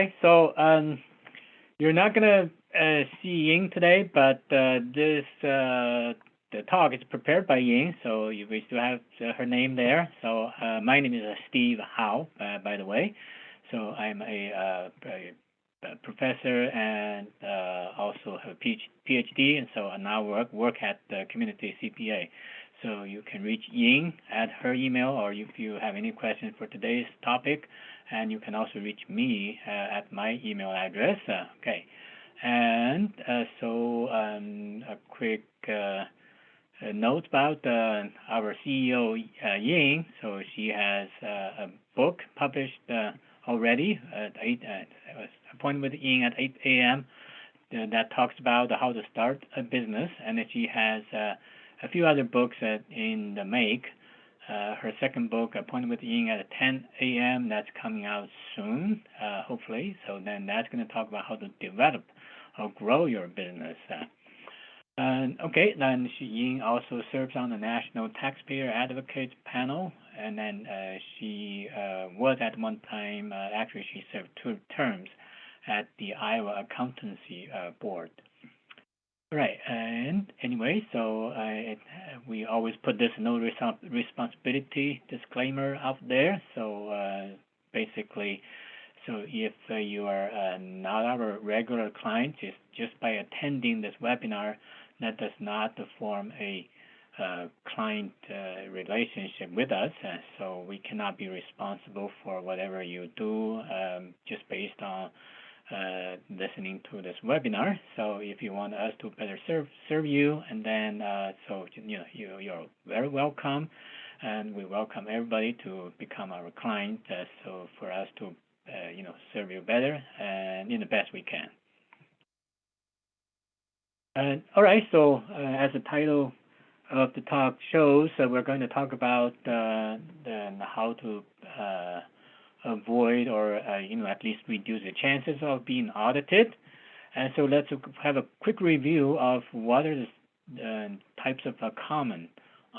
Okay, so you're not gonna see Ying today, but the talk is prepared by Ying, so we still have her name there. So my name is Steve Howe, by the way. So I'm a professor and also have a PhD, and so I now work at the Community CPA. So you can reach Ying at her email, or if you have any questions for today's topic, and you can also reach me at my email address. Okay, and so a quick note about our CEO Ying. So she has a book published already at 8. I was appointed with Ying at 8 a.m. That talks about how to start a business, and she has a few other books in the make. Her second book, Appointment with Ying, at 10 a.m. That's coming out soon, hopefully. So then that's going to talk about how to develop or grow your business. Okay, then Ying also serves on the National Taxpayer Advocates Panel, and then she was at one time, actually she served 2 terms at the Iowa Accountancy Board. All right, and anyway, so we always put this no responsibility disclaimer out there. So basically, so if you are not our regular client, just by attending this webinar, that does not form a client relationship with us. So we cannot be responsible for whatever you do just based on listening to this webinar. So if you want us to better serve you, and then so you're very welcome, and we welcome everybody to become our client. So for us to serve you better and in the best we can. All right. So as the title of the talk shows, we're going to talk about how to avoid or at least reduce the chances of being audited. And so let's have a quick review of what are the types of common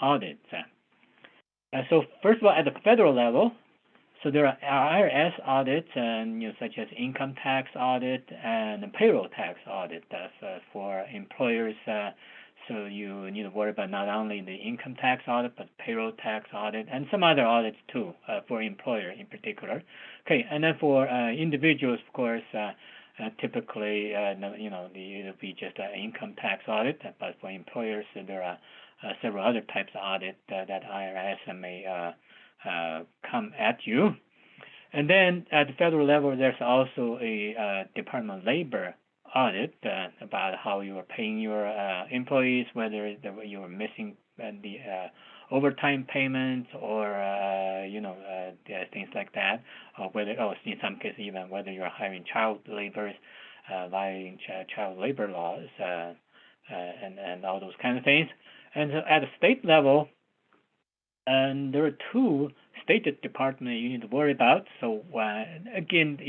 audits. So first of all, at the federal level, so there are IRS audits, and such as income tax audit and payroll tax audit for employers. So you need to worry about not only the income tax audit, but payroll tax audit and some other audits too, for employer in particular. Okay, and then for individuals, of course, typically, it'll be just an income tax audit. But for employers, there are several other types of audit that IRS may come at you. And then at the federal level, there's also a Department of Labor audit about how you are paying your employees, whether you are missing the overtime payments or things like that, or whether in some cases even whether you're hiring child laborers, violating child labor laws, and all those kind of things. And so at the state level, and there are 2 state departments you need to worry about. So again,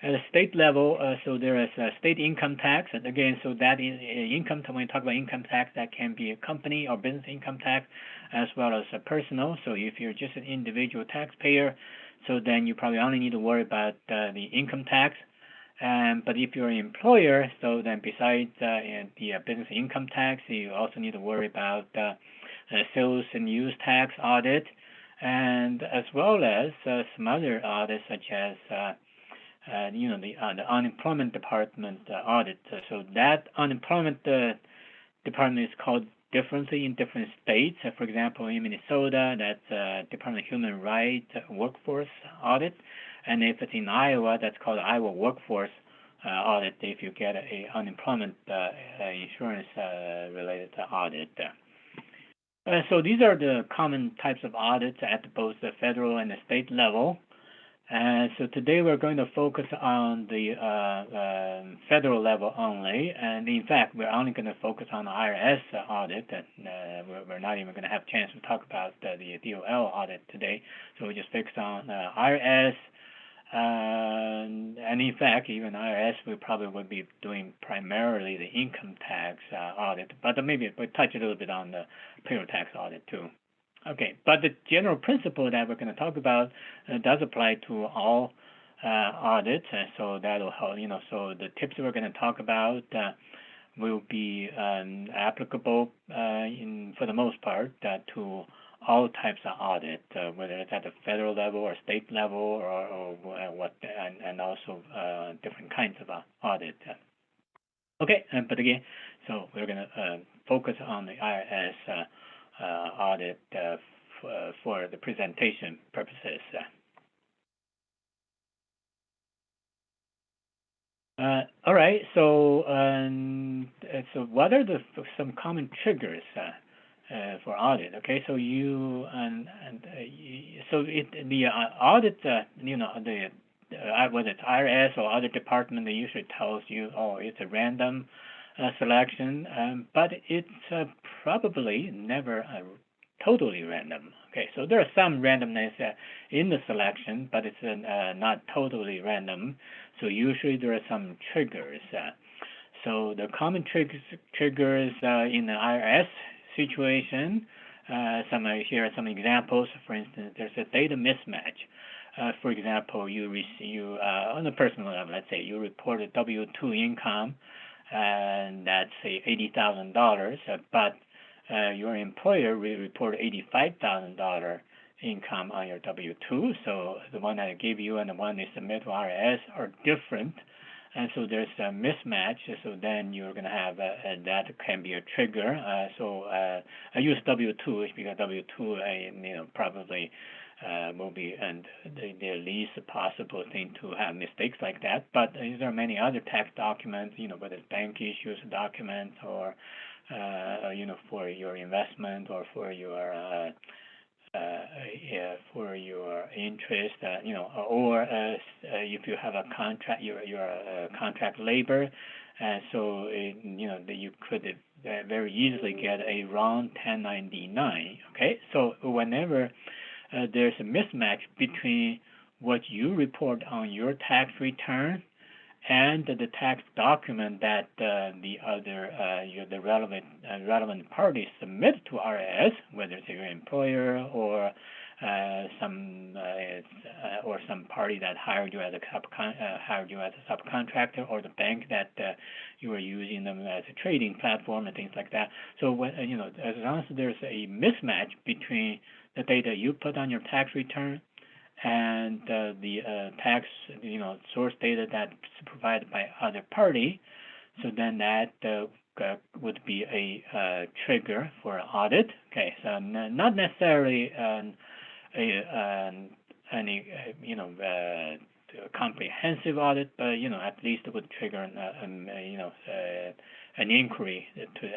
at the state level, so there is a state income tax, and again, so that is income. When we talk about income tax, that can be a company or business income tax, as well as a personal. So if you're just an individual taxpayer, so then you probably only need to worry about the income tax. But if you're an employer, so then besides the business income tax, you also need to worry about sales and use tax audit, and as well as some other audits such as the unemployment department audit. So that unemployment department is called differently in different states. For example, in Minnesota, that's Department of Human Rights Workforce Audit, and if it's in Iowa, that's called Iowa Workforce Audit. If you get a unemployment insurance related audit. So these are the common types of audits at both the federal and the state level. So today we're going to focus on the federal level only, and in fact we're only going to focus on the IRS audit. We're not even going to have a chance to talk about the DOL audit today, so we just focus on IRS, and in fact even IRS we probably would be doing primarily the income tax audit, but maybe we'll touch a little bit on the payroll tax audit too. Okay, but the general principle that we're going to talk about does apply to all audit. So that'll help. So the tips we're going to talk about will be applicable for the most part to all types of audit, whether it's at the federal level or state level or what, and also different kinds of audit. Okay, but again, so we're going to focus on the IRS audit for the presentation purposes. All right, so what are some common triggers for audit? Okay, so the audit, whether it's IRS or other department, they usually tells you, oh, it's a random selection, but it's probably never totally random. Okay, so there are some randomness in the selection, but it's not totally random. So usually there are some triggers. So the common triggers in the IRS situation, here are some examples. For instance, there's a data mismatch. For example, on a personal level, let's say you report a W-2 income, and that's say $80,000, but your employer will report $85,000 income on your W-2. So the one that I gave you and the one they submit to IRS are different, and so there's a mismatch. So then you're going to have that can be a trigger. So I use W-2 because W-2, probably will be and the least possible thing to have mistakes like that. But there are many other tax documents, whether it's bank issues documents or for your investment or for your interest, or if you have a contract, you're a contract labor, so that you could very easily get a wrong 1099. Okay, so whenever there's a mismatch between what you report on your tax return and the tax document that the relevant party submit to IRS, whether it's your employer or some party that hired you as a subcontractor, or the bank that you are using them as a trading platform and things like that. So when as long as there's a mismatch between the data you put on your tax return and the tax source data that's provided by other party, so then that would be a trigger for audit. Okay, so not necessarily any comprehensive audit, but at least it would trigger an inquiry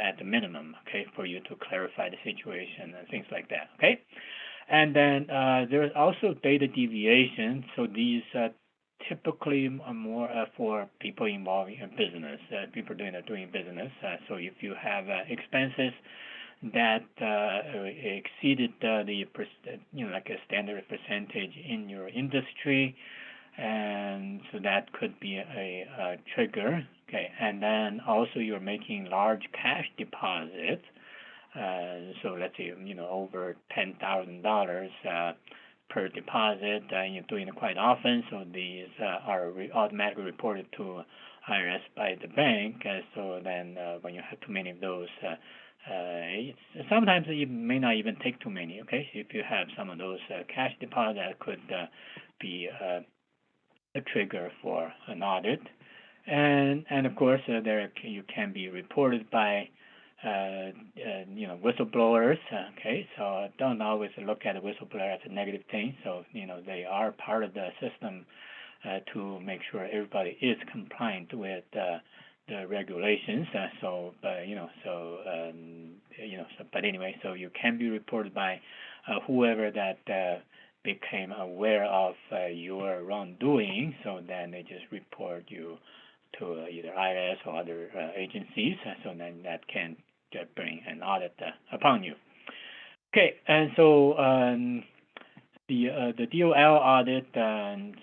at the minimum, okay, for you to clarify the situation and things like that. Okay. And then there's also data deviation. So these typically are more for people involving in business, people doing business. So if you have expenses that exceeded like a standard percentage in your industry, and so that could be a trigger. Okay, and then also you're making large cash deposits. So let's say over $10,000 per deposit, you're doing it quite often. So these are automatically reported to IRS by the bank. So then when you have too many of those, sometimes you may not even take too many. Okay, so if you have some of those cash deposits, that could be a trigger for an audit. And of course, you can be reported by whistleblowers. Okay, so don't always look at a whistleblower as a negative thing. So they are part of the system to make sure everybody is compliant with the regulations. But anyway, so you can be reported by whoever that became aware of your wrongdoing. So then they just report you to either IRS or other agencies. So then that can bring an audit upon you. Okay, and so the DOL audit,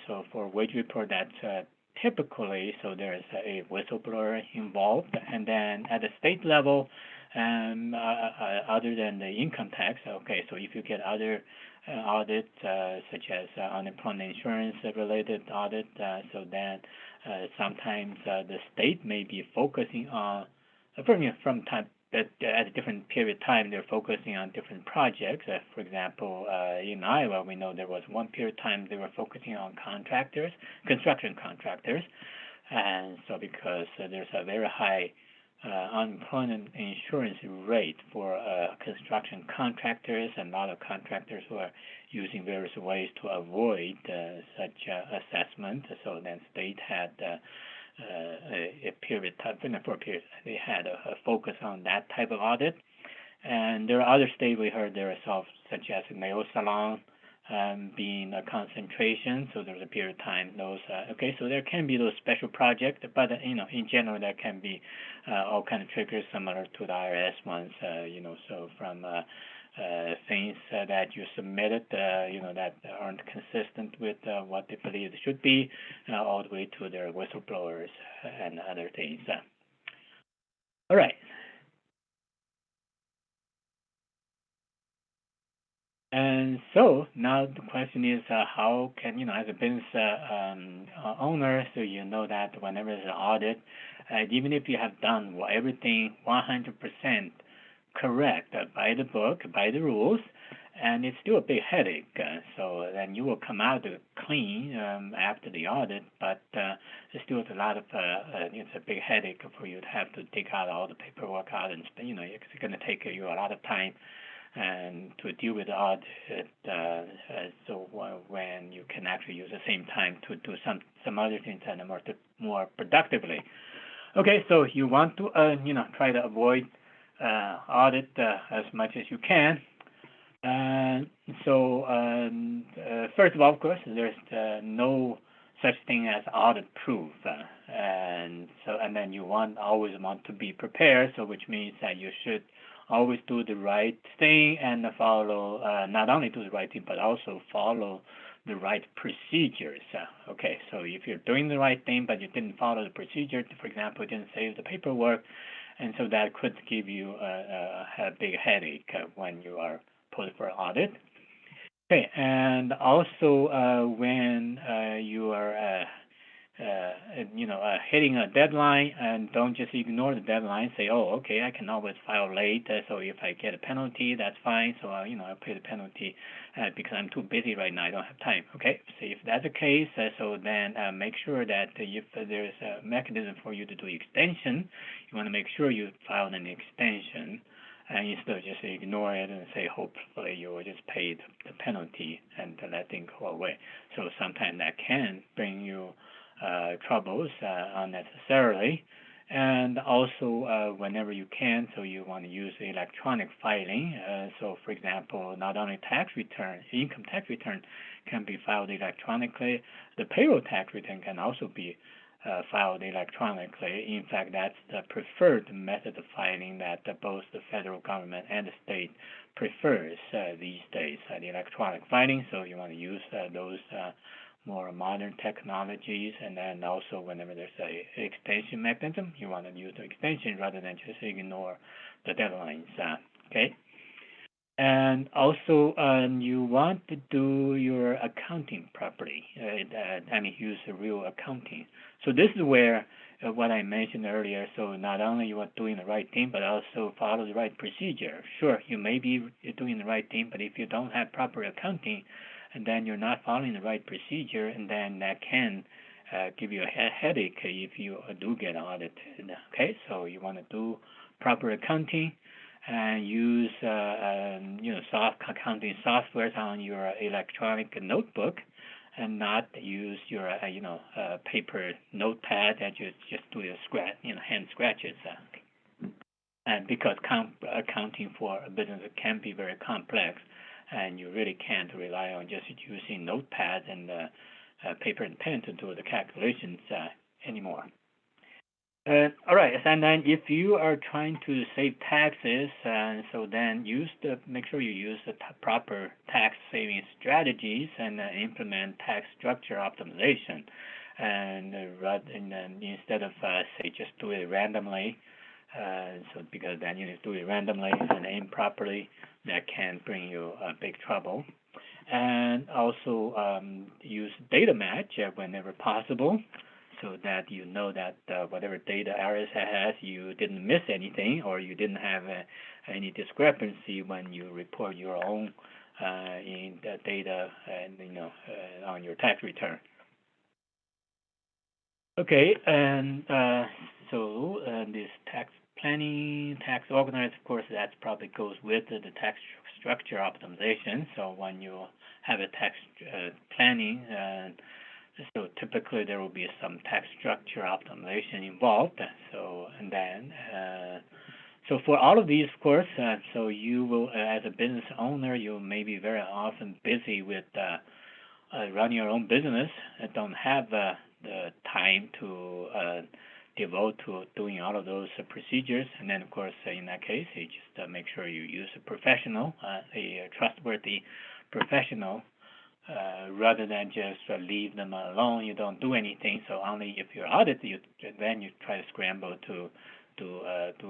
so for wage report, that's typically, so there's a whistleblower involved, and then at the state level, other than the income tax, okay, so if you get other audit, such as unemployment insurance related audit. So then sometimes the state may be focusing on from time at a different period of time, they're focusing on different projects. For example, in Iowa, we know there was one period of time they were focusing on contractors, construction contractors, and so because there's a very high unemployment insurance rate for construction contractors, and a lot of contractors who are using various ways to avoid such assessment. So then state had a period for a period they had a focus on that type of audit. And there are other states we heard there are such as nail salon being a concentration. So there's a period of time those okay. So there can be those special projects, but in general there can be all kind of triggers similar to the IRS ones. So from things that you submitted, that aren't consistent with what they believe it should be, all the way to their whistleblowers and other things. All right. And so now the question is, how can, as a business owner, so you know that whenever there's an audit, even if you have done everything 100% correct by the book, by the rules, and it's still a big headache. So then you will come out clean after the audit, but there's still a lot of, it's a big headache for you to have to take out all the paperwork out, and it's going to take you a lot of time and to deal with the audit. So when you can actually use the same time to do some other things and more productively. Okay, so you want to try to avoid audit as much as you can. First of all, of course, there's no such thing as audit proof, and then you always want to be prepared. So which means that you should always do the right thing and follow, not only do the right thing, but also follow the right procedures. Okay, so if you're doing the right thing, but you didn't follow the procedure, for example, didn't save the paperwork, and so that could give you a big headache when you are put for audit. Okay, and also when you are hitting a deadline, and don't just ignore the deadline. Say, oh, okay, I can always file late, so if I get a penalty, that's fine. So I'll pay the penalty because I'm too busy right now. I don't have time. Okay, so if that's the case, so then make sure that if there's a mechanism for you to do extension, you want to make sure you file an extension. And instead of just ignore it and say, hopefully you will just pay the penalty and let things go away. So sometimes that can bring you troubles unnecessarily. And also, whenever you can, so you want to use electronic filing. So, for example, not only income tax return can be filed electronically, the payroll tax return can also be filed electronically. In fact, that's the preferred method of filing that both the federal government and the state prefers these days, the electronic filing. So you want to use those more modern technologies, and then also whenever there's a extension mechanism, you want to use the extension rather than just ignore the deadlines. Okay. And also, you want to do your accounting properly. Use real accounting. So this is where what I mentioned earlier. So not only you are doing the right thing, but also follow the right procedure. Sure, you may be doing the right thing, but if you don't have proper accounting, and then you're not following the right procedure, and then that can give you a headache if you do get audited. Okay, so you want to do proper accounting and use soft accounting software on your electronic notebook, and not use your paper notepad that you just do your hand scratches. And because accounting for a business can be very complex, and you really can't rely on just using notepads and paper and pen to do the calculations anymore. All right, and then if you are trying to save taxes, so then make sure you use the proper tax saving strategies and implement tax structure optimization, and instead of say just do it randomly, so because then you do it randomly and aim properly, that can bring you big trouble. and also use data match whenever possible, so that you know that whatever data IRS has, you didn't miss anything, or you didn't have any discrepancy when you report your own in the data and on your tax return. Okay, and so this tax planning, tax organized, of course, that probably goes with the tax structure optimization. So when you have a tax planning, so typically there will be some tax structure optimization involved. So and then so for all of these, of course, so you will, as a business owner, you may be very often busy with running your own business and don't have the time to devote to doing all of those procedures. And then, of course, in that case, you just make sure you use a professional, a trustworthy professional, rather than just leave them alone. You don't do anything. So only if you're audited, then you try to scramble to do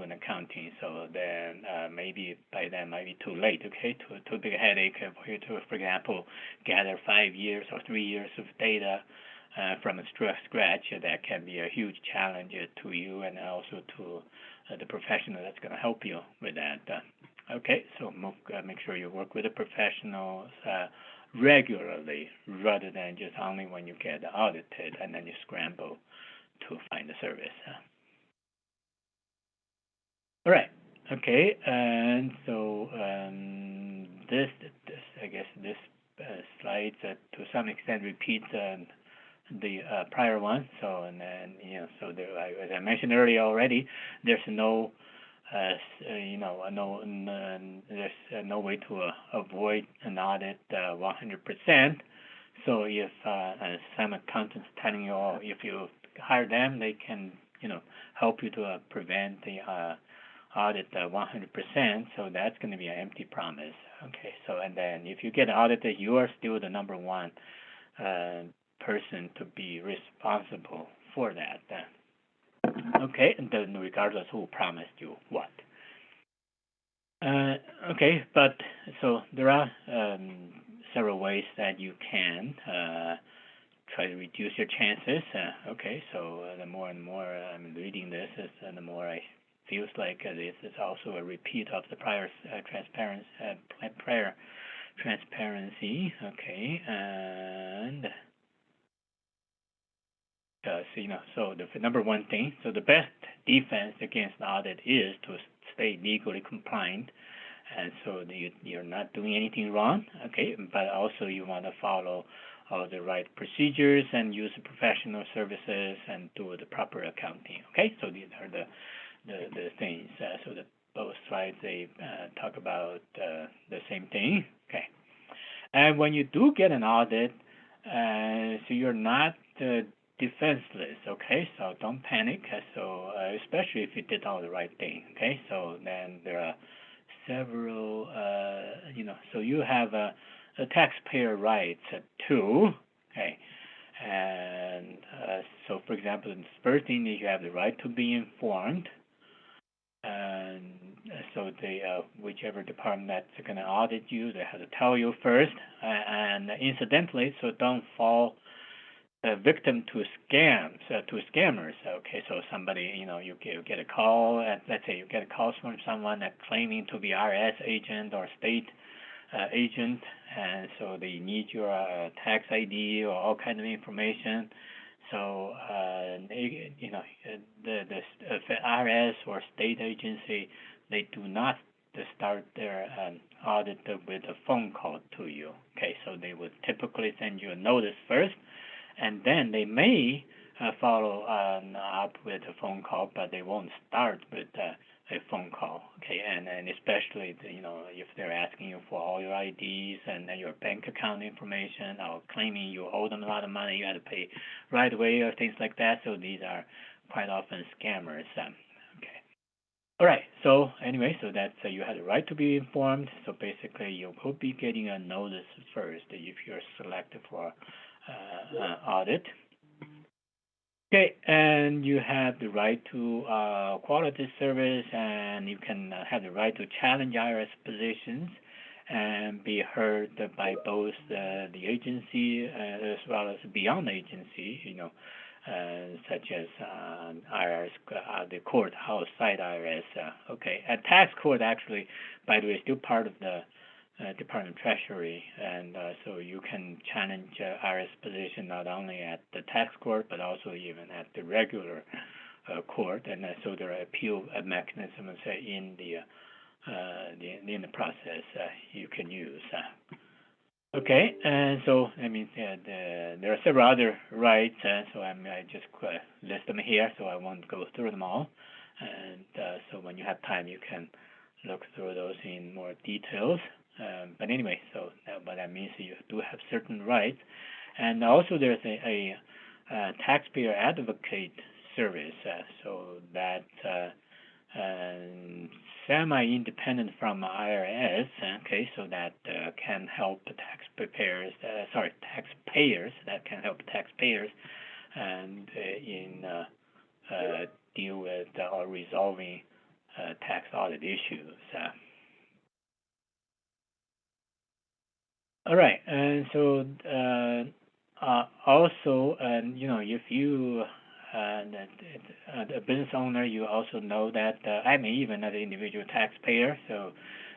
an accounting. So then maybe by then might be too late. Okay, too big a headache for you to, for example, gather 5 years or 3 years of data from scratch. That can be a huge challenge to you and also to the professional that's going to help you with that. Okay, so make sure you work with the professionals regularly, rather than just only when you get audited and then you scramble to find the service. All right. Okay. And so this I guess this slide to some extent repeats the prior one. So and then so there, as I mentioned earlier already, there's no there's no way to avoid an audit 100%. So if some accountants telling you, if you hire them, they can help you to prevent the audit 100%. So that's going to be an empty promise. Okay. So and then if you get audited, you are still the number one person to be responsible for that. Okay, and then regardless who promised you what. Okay, but so there are several ways that you can try to reduce your chances. Okay, so the more and more I'm reading this, the more I feels like this is also a repeat of the prior transparency. Okay, and so the number one thing, so the best defense against audit is to stay legally compliant, and so you're not doing anything wrong, okay, but also you want to follow all the right procedures and use professional services and do the proper accounting, okay? So these are the things. So that both slides, they talk about the same thing, okay? And when you do get an audit, so you're not defenseless, okay? So don't panic. So especially if you did all the right thing, okay? So then there are several, so you have a taxpayer rights too, okay? And so, for example, the first thing is you have the right to be informed. And so whichever department that's going to audit you, they have to tell you first. And incidentally, so don't fall victim to scams, to scammers. Okay, so somebody, you get a call, and let's say you get a call from someone that claiming to be IRS agent or state agent, and so they need your tax ID or all kind of information. So the IRS or state agency, they do not start their audit with a phone call to you. Okay, so they would typically send you a notice first, and then they may follow up with a phone call, but they won't start with a phone call. Okay, and especially if they're asking you for all your IDs and your bank account information, or claiming you owe them a lot of money, you have to pay right away or things like that. So these are quite often scammers. Okay. All right. So anyway, so that's you have the right to be informed. So basically, you will be getting a notice first if you're selected for audit. Okay, and you have the right to quality service, and you can have the right to challenge IRS positions, and be heard by both the agency as well as beyond the agency, such as IRS, the court outside IRS. Okay, a tax court actually, by the way, is still part of the Department of Treasury, and so you can challenge IRS position not only at the tax court but also even at the regular court, and so there are appeal mechanisms in the process you can use. Okay, and so there are several other rights, so I just list them here, so I won't go through them all. And so when you have time, you can look through those in more details. But anyway, so what that means is you do have certain rights, and also there's a taxpayer advocate service, so that semi-independent from IRS. Okay, so that can help taxpayers. That can help taxpayers and in deal with or resolving tax audit issues. All right, and so also, if you a business owner, you also know that I'm even an individual taxpayer, so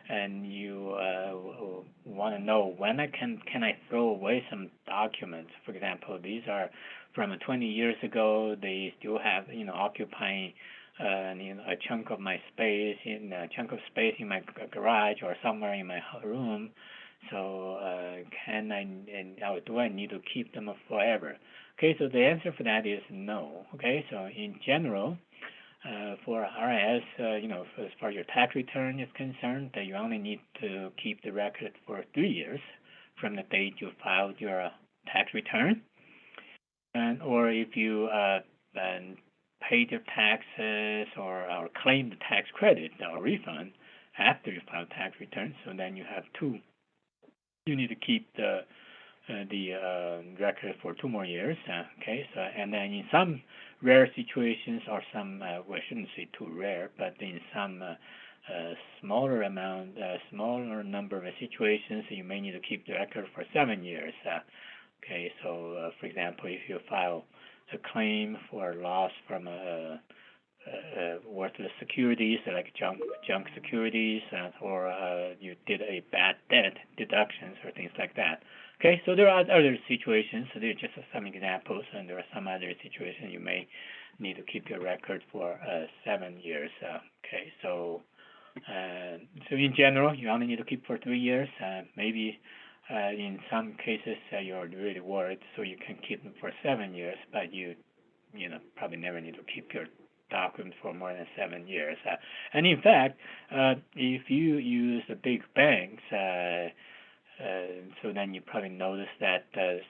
and you want to know when can I throw away some documents. For example, these are from 20 years ago. They still have occupying a chunk of my space in my garage or somewhere in my room. So do I need to keep them forever? Okay, so the answer for that is no. Okay, so in general, for IRS, as far as your tax return is concerned, that you only need to keep the record for 3 years from the date you filed your tax return, or if you paid your taxes or claimed the tax credit or refund after you filed tax return, so then you have two. You need to keep the record for 2 more years. Okay, so and then in some rare situations, or some I shouldn't say too rare, but in some smaller number of situations, you may need to keep the record for 7 years. Okay, so for example, if you file a claim for loss from worthless securities like junk securities, or you did a bad debt deductions or things like that. Okay, so there are other situations. So there are just some examples, and there are some other situations you may need to keep your record for 7 years. Okay, so in general, you only need to keep for 3 years. Maybe in some cases you're really worried, so you can keep them for 7 years, but you probably never need to keep your documents for more than 7 years. And in fact, if you use the big banks, so then you probably notice that the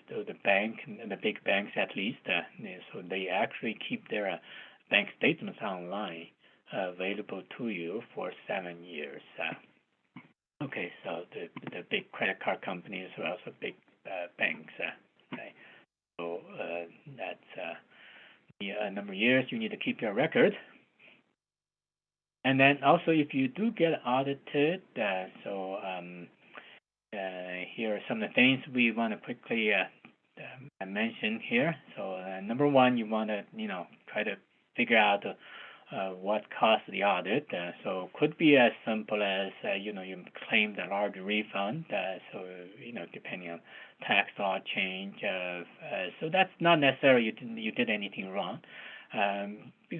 big banks at least, so they actually keep their bank statements online available to you for 7 years. Okay, so the big credit card companies are also big banks. Okay, so that's the number of years you need to keep your record. And then also, if you do get audited, here are some of the things we want to quickly mention here. So number one, you want to try to figure out what caused the audit. So could be as simple as you claimed a large refund. So depending on tax law change. So that's not necessarily you did anything wrong.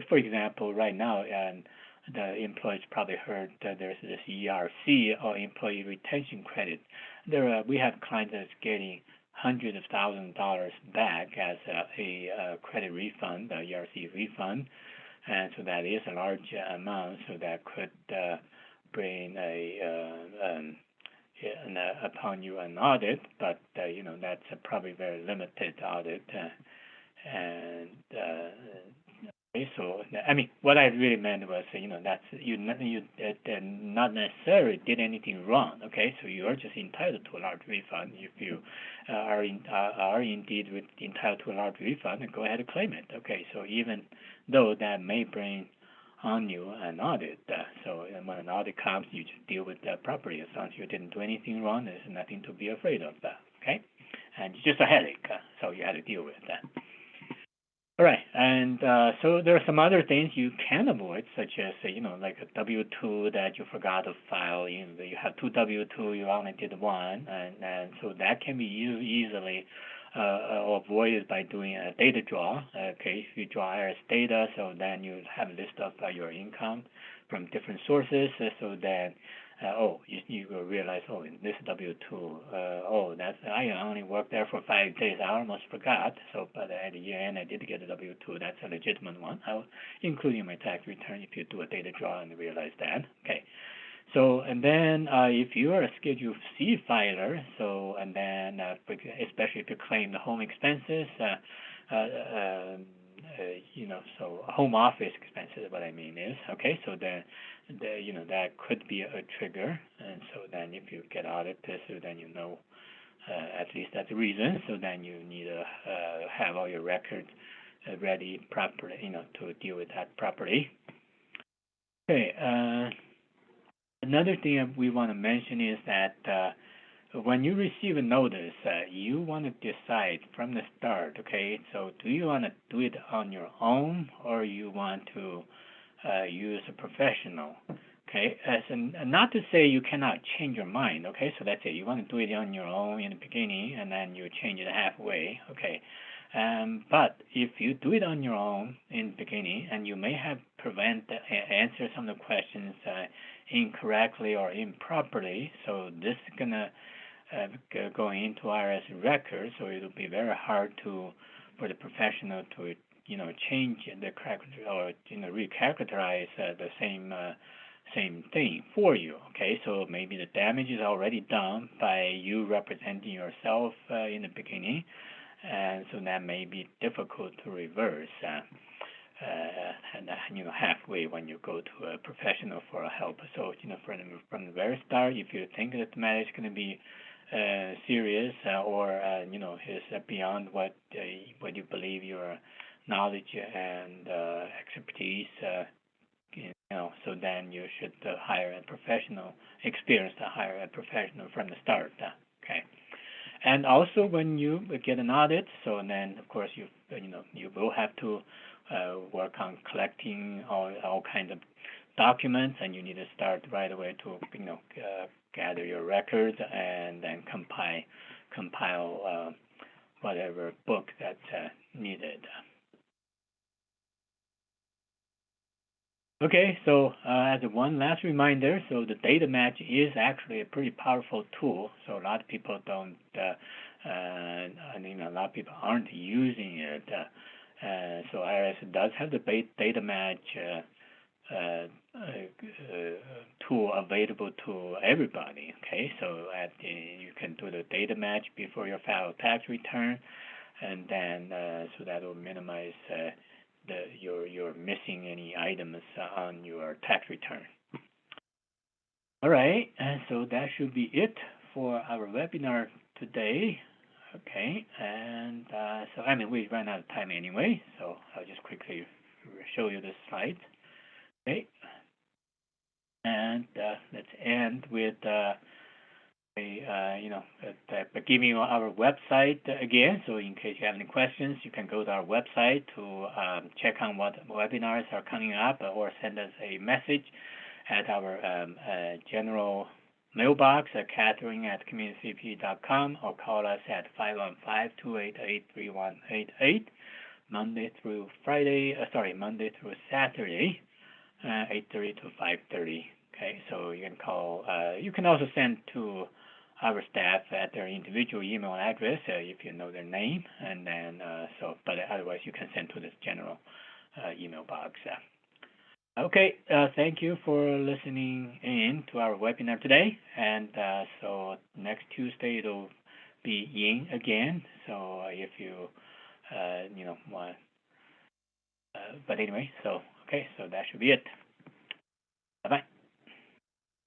For example, right now, the employees probably heard that there's this ERC, or Employee Retention Credit. We have clients that's getting hundreds of thousands of dollars back as a credit refund, a ERC refund, and so that is a large amount. So that could bring upon you an audit, but that's a probably very limited audit, and so what I really meant was that's you not necessarily did anything wrong. Okay, so you are just entitled to a large refund. If you are indeed entitled to a large refund, then go ahead and claim it. Okay, so even though that may bring on you an audit. So when an audit comes, you just deal with the property. As long as you didn't do anything wrong, there's nothing to be afraid of. Okay, and it's just a headache. So you had to deal with that. All right, and so there are some other things you can avoid, such as like a W-2 that you forgot to file. You have two W-2, you only did one, and so that can be easily avoided by doing a data draw. Okay, if you draw IRS data, so then you have a list of your income from different sources. So then, you will realize, in this W-2, I only worked there for 5 days. I almost forgot. So, but at the year end, I did get a W-2. That's a legitimate one. I'll include in my tax return if you do a data draw and realize that. Okay. So, and then if you are a Schedule C filer, so, and then especially if you claim the home expenses, so home office expenses, what I mean is, okay, so then, that could be a trigger, and so then if you get audited, so then at least that's the reason, so then you need to have all your records ready properly, to deal with that properly. Okay, another thing we want to mention is that when you receive a notice, you want to decide from the start, okay, so do you want to do it on your own or you want to use a professional, okay? Not to say you cannot change your mind, okay, so let's say you want to do it on your own in the beginning and then you change it halfway, okay? But if you do it on your own in the beginning and you may have answer some of the questions incorrectly or improperly, so this is going to going into IRS records, so it'll be very hard for the professional to change the character or recharacterize the same thing for you. Okay, so maybe the damage is already done by you representing yourself in the beginning, and so that may be difficult to reverse. Halfway when you go to a professional for help. So from the very start, if you think that the matter is going to be serious or is beyond what you believe your knowledge and expertise, so then you should hire a professional, experienced to hire a professional from the start. Okay. And also when you get an audit, so then of course you will have to work on collecting all kinds of documents, and you need to start right away to gather your records and then compile whatever book that's needed. Okay, so as one last reminder, so the data match is actually a pretty powerful tool. So a lot of people don't, a lot of people aren't using it. So IRS does have the data match tool available to everybody. Okay, so you can do the data match before you file a tax return, and then so that will minimize you're missing any items on your tax return. All right, and so that should be it for our webinar today. Okay, and we ran out of time anyway, so I'll just quickly show you the slides. Okay, and let's end with giving you our website again. So in case you have any questions, you can go to our website to check on what webinars are coming up, or send us a message at our general mailbox at catherine@communitycpa.com, or call us at 515-288-3188, Monday through Saturday, 8:30 to 5:30. Okay, so you can call. You can also send to our staff at their individual email address if you know their name, and then but otherwise you can send to this general email box. Okay, thank you for listening in to our webinar today, and so next Tuesday it'll be in again. So if you want, but anyway, so okay, so that should be it. Bye bye.